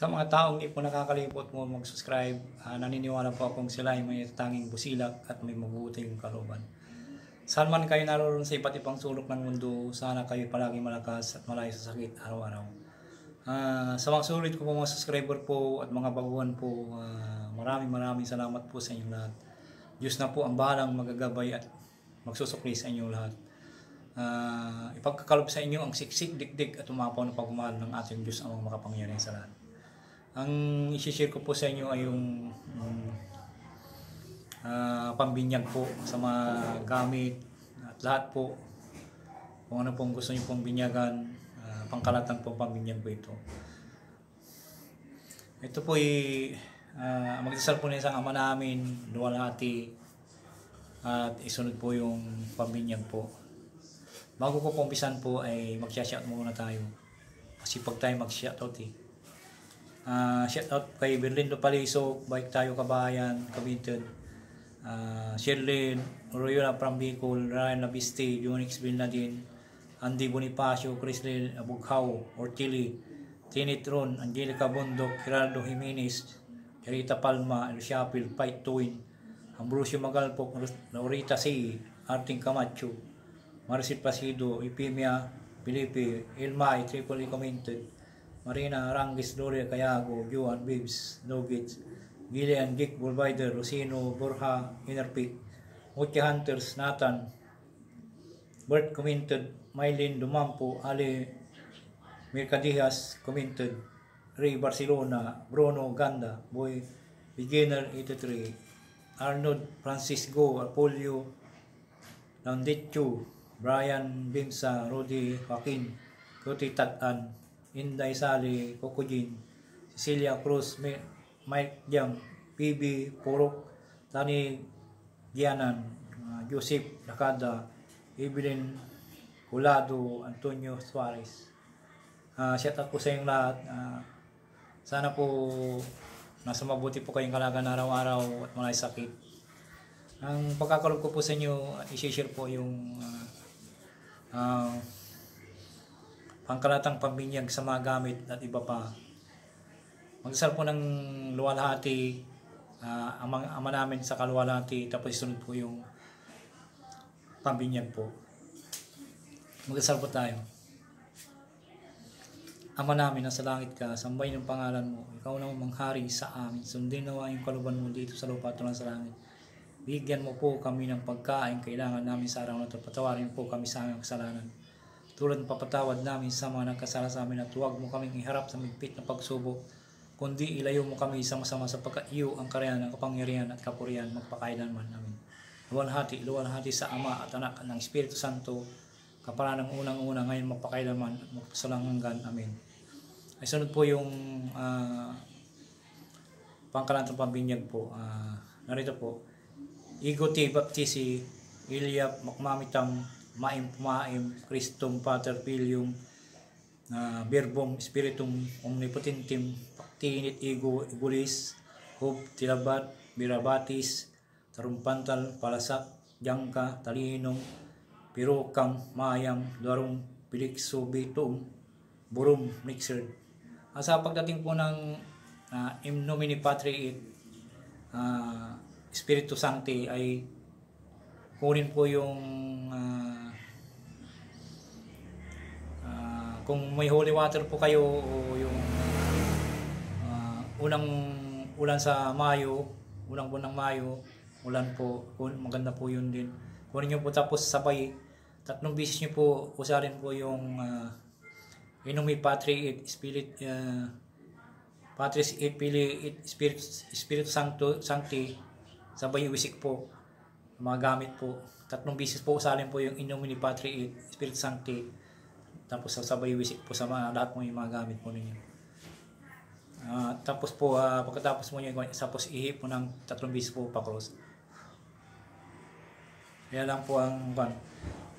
Sa mga taong di po nakakalimot mo mag-subscribe, naniniwala po akong sila ay may tanging busilak at may mabuting kalooban. Saan man kayo naroon sa iba't ibang sulok ng mundo, sana kayo palagi malakas at malayo sa sakit araw-araw. Sa mga sulit ko po mga subscriber po at mga baguhan po, maraming salamat po sa inyong lahat. Diyos na po ang bahalang magagabay at magsusukli sa inyong lahat. Ipagkakalob sa inyo ang siksik, dikdik at umapaw na pagmamahal ng ating Diyos ang makapangyarihan sa lahat. Ang isi-share ko po sa inyo ay yung pambinyag po sa mga gamit at lahat po. Kung ano pong gusto nyo pong binyagan, pangkalatan pong pambinyag po ito. Ito po ay magdasal po na isang ama namin, luwalhati, at isunod po yung pambinyag po. Bago ko umpisan po ay mag-shout muna tayo. Kasi pag tayo mag-shoutout shoutout kay Berlindo Palisok, Bike Tayo Kabayan, Kabinton, Sherlyn, Royola from Bicol, Ryan Labiste, Unix Bin Ladin, Andy Bonifacio, Crislin Abughaw, Ortili, Tinitron, Angelica Bondok, Gerardo Jimenez, Rita Palma, El Shapil, Fight Twin, Ambrosio Magalpok, Laurita C, Arting Camacho, Maricel Pasido, Ipimia, Felipe, Ilmay, Tripoli Commented, Marina Arangis, Gloria Cayago, Joan Bibs, Nogits, Gillian Gick, Bulbider, Rosino, Borja, Innerpick, Mucha Hunters, Nathan, Bert Commented, Mylene Dumampo, Ali Mercadijas Commented, Ray Barcelona, Bruno Ganda, Boy Beginner 83, Arnold Francisco, Apolio Landichu, Brian Bimsa, Rudy Joaquin, Kuti Tatan, Inday Sali, Kokojin, Cecilia Cruz, Mike Jam, PB Purok, Tani Gianan, Joseph Lakada, Evelyn Colado, Antonio Suarez. Shout out po sa inyong lahat. Sana po nasa mabuti po kayong kalagayan araw-araw at malay sakit. Ang pagkakalob ko po sa inyo, i-share po yung pangkalatang pambinyag sa mga gamit at iba pa. Magdasal po ng luwalhati, ama namin sa kaluwalhati, tapos isunod po yung pambinyag po. Magdasal po tayo. Ama namin, nasa langit ka, sambahin ang pangalan mo. Ikaw na manghari sa amin. Sundin nawa yung kaluban mo dito sa lupa tulad sa langit. Bigyan mo po kami ng pagkain kailangan namin sa araw na ito. Patawarin po kami sa aming kasalanan, tulad ng papatawad namin sa mga nagkasala sa amin, at huwag mo kaming iharap sa migpit na pagsubok, kundi ilayo mo kami sa masama, sapagkat iyo ang karayan, ang kapangyarihan at kapurihan magpakailanman. Amin. Luwalhati sa Ama at Anak ng Espiritu Santo, kapala ng unang-una ngayon magpakailanman at magpasalang hanggan. Amin. Ay sunod po yung pangkalantang pambinyag po. Narito po: Igoti Baptisi, Ilyap Makmamitam, Maim Pumaim, Christum Pater Filium, Verbum Spiritum Omnipotentim, Pactinit Ego Igulis, Hub Tilabat, Birabatis, Tarumpantal, Palasak, Jangka, Talinong, Pirukam, Mayam, Darum, Pilikso, Bitum, Burum, Mixer. Sa pagdating po ng In Nomine Patri et Spiritu Sancti ay kunin po yung kung may holy water po kayo o yung unang ulan sa Mayo, unang buwan ng Mayo, ulan po, maganda po yun din. Kunin nyo po, tapos sabay 3 beses nyo po usalin po yung In Nomine Patri et Patris et Filii et Spiritus Sancti, sabay iwisik po mga gamit po. 3 beses po usalin po yung In Nomine Patri et Spiritus Sancti, tapos sabay iwisik po sa lahat mo yung mga gamit po ninyo. Tapos po pagkatapos mo nyo, tapos ihip po ng 3 beses po pa-cross. Kaya lang po ang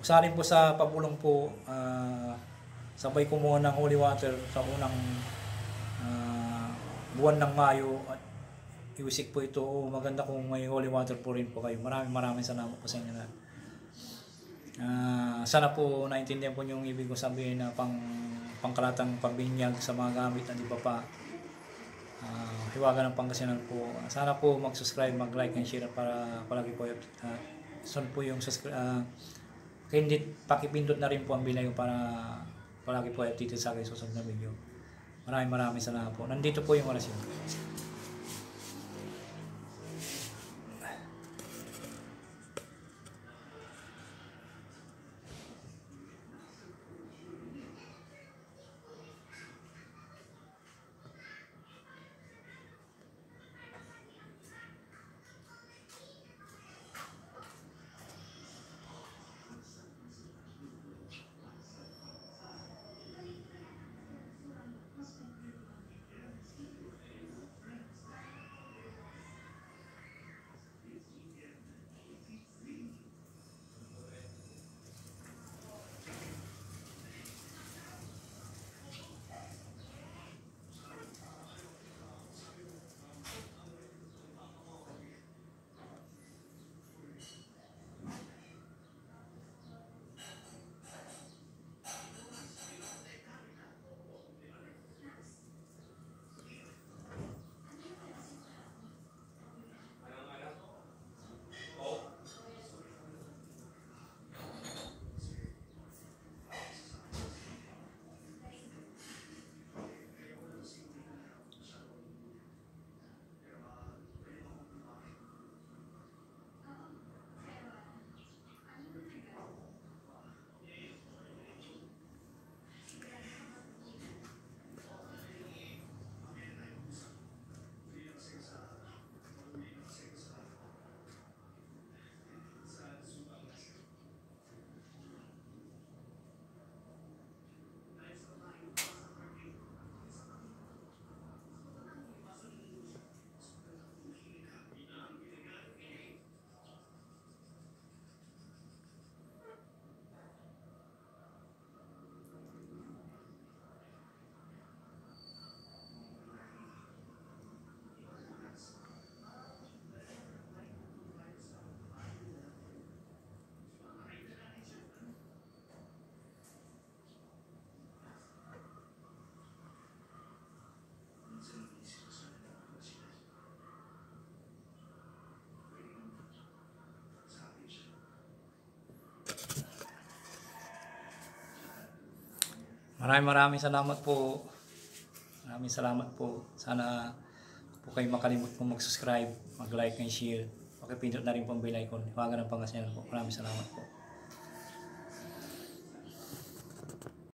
usalin po sa pabulong po, sabay kumuha ng holy water sa unang buwan ng Mayo at iwisik po ito. Maganda kung may holy water po rin po kayo. Maraming salamat po sa inyo lahat. Sana po naintindihan po yung ibig ko sabihin na pangkalatang pambinyag sa mga gamit at iba pa. Hiwaga ng Pangasinan po. Sana po mag-subscribe, mag-like and share para palagi po son po yung hindi pakipindot na rin po ang bilay para palagi po updated sa akin susunod na video. Maraming salamat po. Nandito po yung orasyon. Maraming salamat po. Maraming salamat po. Sana po kayo makalimut po mag-subscribe, mag-like and share. Pakipindot na rin po ang bell icon. Hiwaga ng Pangasinan po. Maraming salamat po.